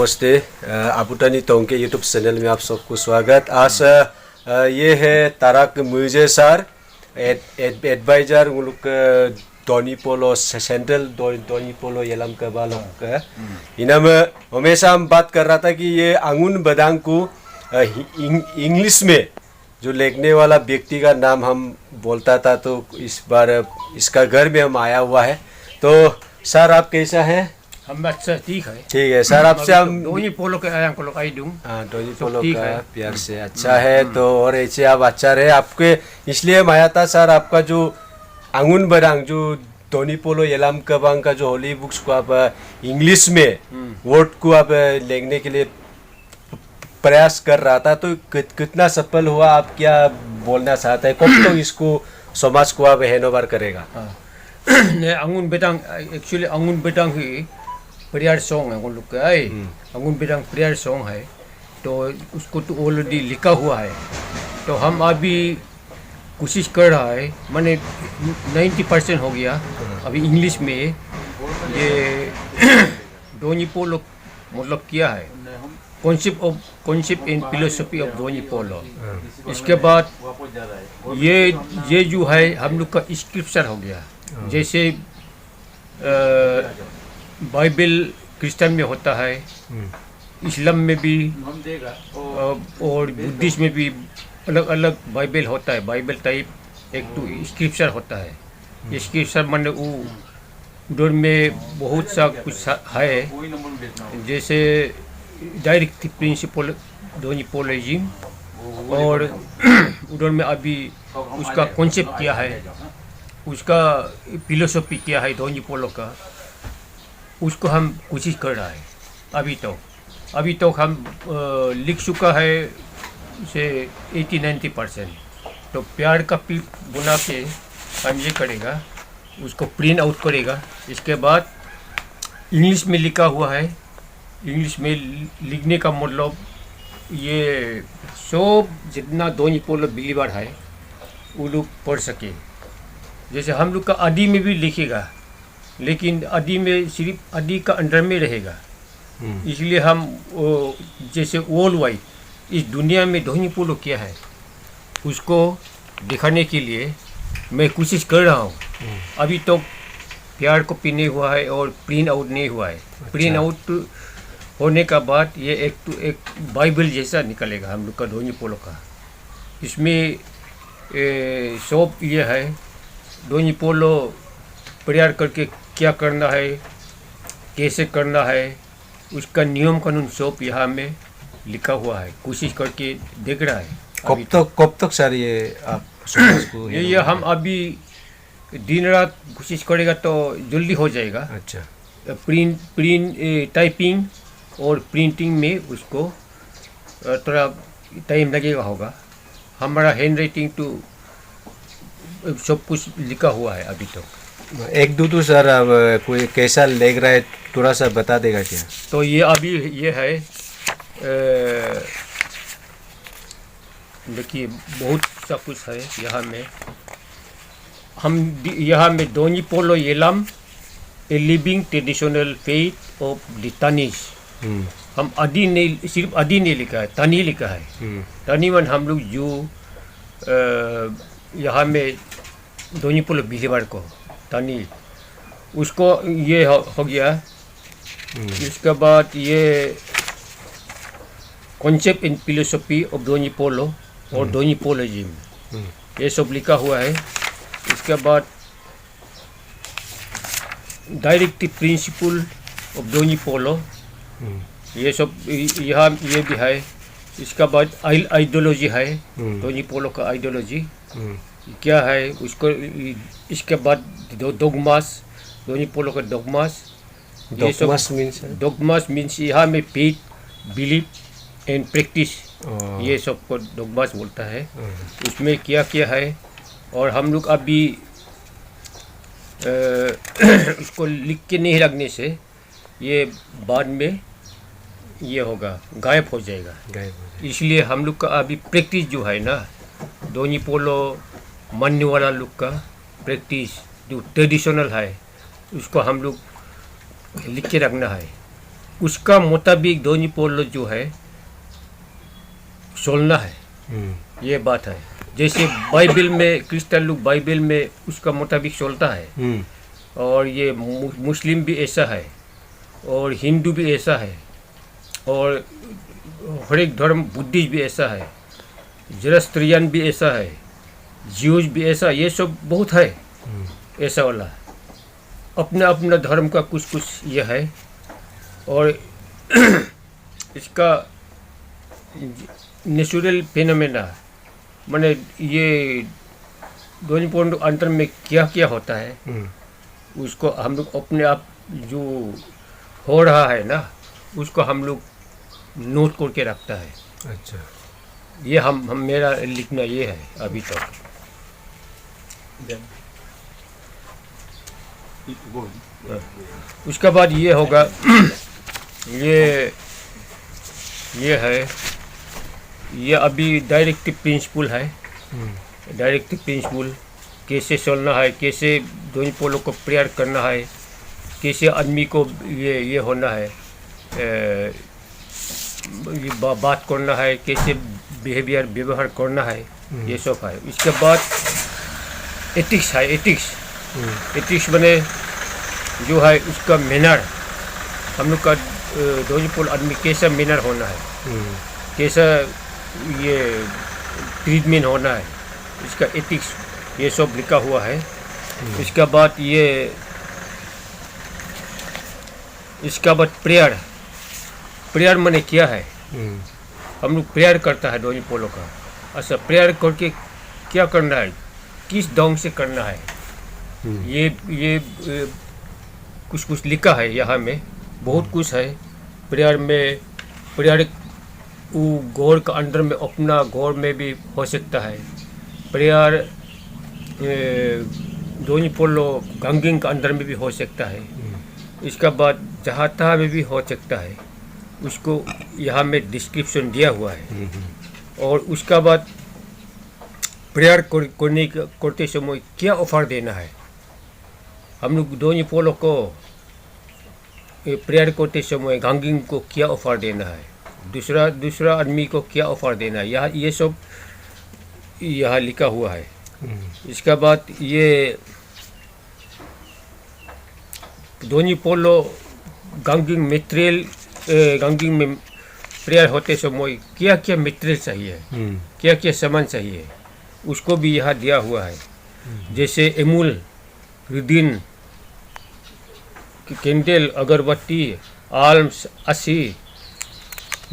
नमस्ते। आबुटानी टोंग के YouTube channel में आप सबको स्वागत। आज ये है तारक मुइजे सर, एडवाइजर उन लोग धोनी पोलो सेंट्रल धोनी पोलो येलम के बालों का। इन्हें में हमेशा हम बात कर रहा था कि ये अंगून बदांग को इंग्लिश में जो लिखने वाला व्यक्ति का नाम हम बोलता था, तो इस बार इसका घर में हम आया हुआ है। तो सर आप कैसा हैं? हम अच्छा ठीक है। ठीक है सर, आपसे हम धोनी पोलो के आया को आई दूं। हाँ, धोनी पोलो का प्यार से अच्छा है। तो और ऐसे आप अच्छा रहे आपके, इसलिए हम आया था सर। आपका जो अंगून बदांग जो धोनी पोलो येलम कबांग का जो होली बुक्स को आप इंग्लिश में वर्ड को आप लिखने के लिए प्रयास कर रहा था, तो कितना सफल हुआ? आप क्या बोलना चाहते हैं? कब तो इसको समाज को आप हैंडओवर करेगा? अंगून बेदांग एक्चुअली अंगून बेदांग ही प्रेयर सॉन्ग है वो लोग का। अंगून बेदांग प्रेयर सॉन्ग है, तो उसको तो ऑलरेडी लिखा हुआ है। तो हम अभी कोशिश कर रहा है, मैंने 90% हो गया अभी इंग्लिश में ये धोनी पोलो मतलब किया है, concept and philosophy of Donyi Polo. इसके बाद ये जो है हम लोग का स्क्रिप्चर हो गया। जैसे बाइबल क्रिश्चियन में होता है, इस्लाम में भी और बुद्धिस्ट में भी अलग अलग बाइबल होता है। बाइबल टाइप एक तो स्क्रिप्चर होता है। ये स्क्रिप्चर माने वो उधर में बहुत सा कुछ है, जैसे डायरेक्ट प्रिंसिपल धोनी पोलोजिम, और उधर में अभी उसका कॉन्सेप्ट क्या है, उसका फिलोसफी क्या है धोनी पोलो का, उसको हम कोशिश कर रहा है। अभी तो हम लिख चुका है से 80-90%। तो प्यार का पी बुना के हम ये करेगा, उसको प्रिंट आउट करेगा। इसके बाद इंग्लिश में लिखा हुआ है। इंग्लिश में लिखने का मतलब ये सब जितना धोनी पोलो बिलीवर है वो लोग पढ़ सके। जैसे हम लोग का आदि में भी लिखेगा, लेकिन आदि में सिर्फ आदि का अंडर में रहेगा। इसलिए हम जैसे वर्ल्ड वाइड इस दुनिया में धोनी पोलो क्या है उसको दिखाने के लिए मैं कोशिश कर रहा हूँ। अभी तो प्यार को पीने हुआ है और प्रिंट आउट नहीं हुआ है। अच्छा। प्रिंट आउट होने का बाद ये एक बाइबल जैसा निकलेगा हम लोग का धोनी पोलो का। इसमें सब ये है धोनी पोलो प्रेयर करके क्या करना है, कैसे करना है, उसका नियम कानून सब यहाँ में लिखा हुआ है। कोशिश करके देख रहा है। कब तक सर ये आप समाज को ये हम अभी दिन रात कोशिश करेगा तो जल्दी हो जाएगा। अच्छा। प्रिंट टाइपिंग और प्रिंटिंग में उसको थोड़ा टाइम लगेगा होगा। हमारा हैंड राइटिंग तो सब कुछ लिखा हुआ है अभी तक। एक दो सर अब कोई कैसा लग रहा है थोड़ा सा बता देगा क्या? तो ये अभी ये है, देखिए बहुत सा कुछ है यहाँ में। हम यहाँ में Donyi Polo Yelam a living traditional faith of the Tanis. हम आदि नहीं, सिर्फ आदि नहीं लिखा है, तानी लिखा है। तानी वन हम लोग जो यहाँ में धोनी पोलो बिलीवर को तानी, उसको ये हो गया। इसके बाद ये concept and philosophy of Donyi Polo और धोनी पोलोजिम, ये सब लिखा हुआ है। इसके बाद डायरेक्ट प्रिंसिपल ऑफ धोनी पोलो, ये सब यहाँ ये भी है। इसके बाद आइडियोलॉजी है, धोनी पोलो का आइडियोलॉजी क्या है उसको। इसके बाद डोगमास, धोनी पोलो का डोगमास। डोगमास मीन्स यहाँ में फेथ, बिलीफ एंड प्रैक्टिस, ये सब को डोगमास बोलता है। उसमें क्या क्या है, और हम लोग अभी उसको लिख के नहीं रखने से ये बाद में ये होगा, गायब हो जाएगा। इसलिए हम लोग का अभी प्रैक्टिस जो है ना, धोनी पोलो मानने वाला लोग का प्रैक्टिस जो ट्रेडिशनल है उसको हम लोग लिख के रखना है। उसका मुताबिक दोनी पोलो जो है सोलना है, ये बात है। जैसे बाइबल में क्रिश्चियन लोग बाइबल में उसका मुताबिक सोलता है, और ये मुस्लिम भी ऐसा है, और हिंदू भी ऐसा है, और हर एक धर्म बुद्धिस्ट भी ऐसा है, ज़oroastrian भी ऐसा है, ज्यूज भी ऐसा, ये सब बहुत है ऐसा वाला। अपना अपना धर्म का कुछ कुछ ये है, और इसका नेचुरल फिनोमेना माने ये दोनों पॉइंट अंतर में क्या क्या होता है, उसको हम लोग अपने आप जो हो रहा है ना, उसको हम लोग नोट करके रखता है। अच्छा, ये हम मेरा लिखना ये है अभी तक। उसके बाद ये होगा ये है, ये अभी डायरेक्टिव प्रिंसिपल है। डायरेक्टिव प्रिंसिपल कैसे चलना है, कैसे दोनों पोलो को प्रेयर करना है, कैसे आदमी को ये होना है, ये बात करना है, कैसे व्यवहार करना है, ये सब है। इसके बाद एथिक्स है। एथिक्स बने जो है उसका मैनर, हम लोग का दोनों पोलो आदमी कैसा मैनर होना है, कैसा ये ट्रीटमेंट होना है, इसका एथिक्स ये सब लिखा हुआ है। इसके बाद प्रेयर माने क्या है, हम लोग प्रेयर करता है दोनों पोलो का। अच्छा, प्रेयर करके क्या करना है, किस ढंग से करना है, ये कुछ लिखा है यहाँ में, बहुत कुछ है प्रेयर में। प्रेयर वो गॉड का अंडर में, अपना गॉड में भी हो सकता है। प्रेयर दोनों पोलो गंगिंग का अंदर में भी हो सकता है। इसका बाद जहाँ तहाँ में भी हो सकता है, उसको यहाँ में डिस्क्रिप्शन दिया हुआ है। और उसका बाद प्रेयर करते समय क्या ऑफर देना है, हम लोग दोनों पोलो को प्रेयर करते समय गंगिंग को क्या ऑफर देना है, दूसरा आदमी को क्या ऑफर देना है, यहाँ ये सब यहाँ लिखा हुआ है। इसके बाद ये दोनों पोलो गंगिंग मटेरियल, गंगिंग में प्रेयर होते समय क्या क्या मटेरियल चाहिए, क्या क्या सामान चाहिए, उसको भी यहाँ दिया हुआ है। जैसे एमुल, रुदिन, कैंडल, अगरबत्ती, आल्म्स, असी,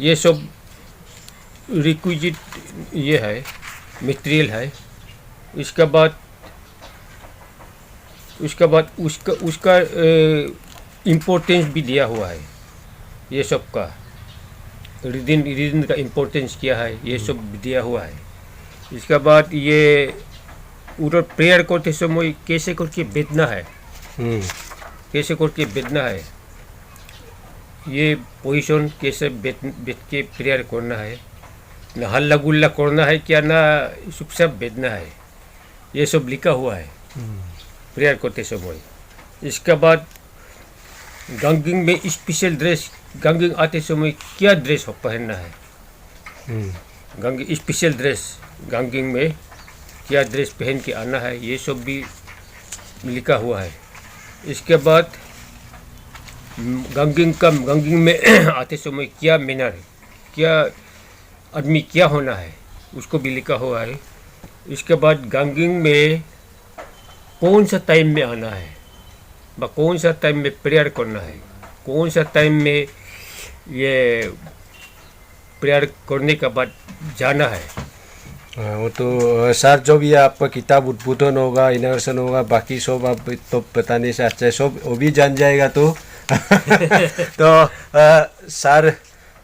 ये सब रिक्विजिट ये है, मटेरियल है। इसके बाद उसका इम्पोर्टेंस भी दिया हुआ है, ये सब का रिदिन का इम्पोर्टेंस क्या है, ये सब दिया हुआ है। इसके बाद ये उधर प्रेयर करते समय कैसे करके बैठना है, कैसे करके बैठना है, ये पोजीशन कैसे बैठ के प्रेयर करना है, ना हल्ला गुल्ला करना है क्या, ना चुपचाप बैठना है, ये सब लिखा हुआ है प्रेयर करते समय। इसके बाद गंगिंग में स्पेशल ड्रेस, गंगिंग आते समय क्या ड्रेस पहनना है, गंगिंग स्पेशल ड्रेस, गंगिंग में क्या ड्रेस पहन के आना है, ये सब भी लिखा हुआ है। इसके बाद गंगिंग में आते समय क्या मैनर, क्या आदमी क्या होना है, उसको भी लिखा हुआ है। इसके बाद गंगिंग में कौन सा टाइम में आना है, कौन सा टाइम में प्रेयर करना है, कौन सा टाइम में ये प्रेयर करने के बाद जाना है। वो तो सर जो भी आपका किताब उद्बोधन होगा, इनोवेशन होगा, बाकी सब आप तो बताने से अच्छा है, सब वो भी जान जाएगा तो तो सर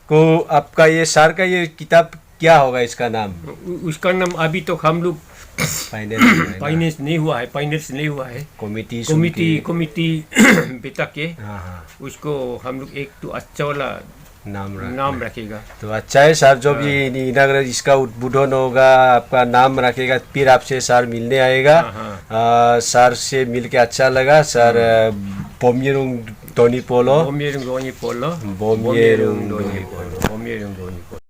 को आपका ये सर का ये किताब क्या होगा, इसका नाम? उसका नाम अभी तो हम लोग फाइनेंस नहीं हुआ है, कमिटी बेटा के, उसको हम लोग एक तो अच्छा वाला नाम रखेगा। तो अच्छा है सर, जो भी इनाग्रेशन इसका उद्बोधन होगा आपका नाम रखेगा, फिर आपसे सर मिलने आएगा। सर से मिलके अच्छा लगा sir. पोमियरुंग Doni Polo. Bomierung Doni Polo. Bomierung Doni Doni Polo. Bomierung Doni Polo.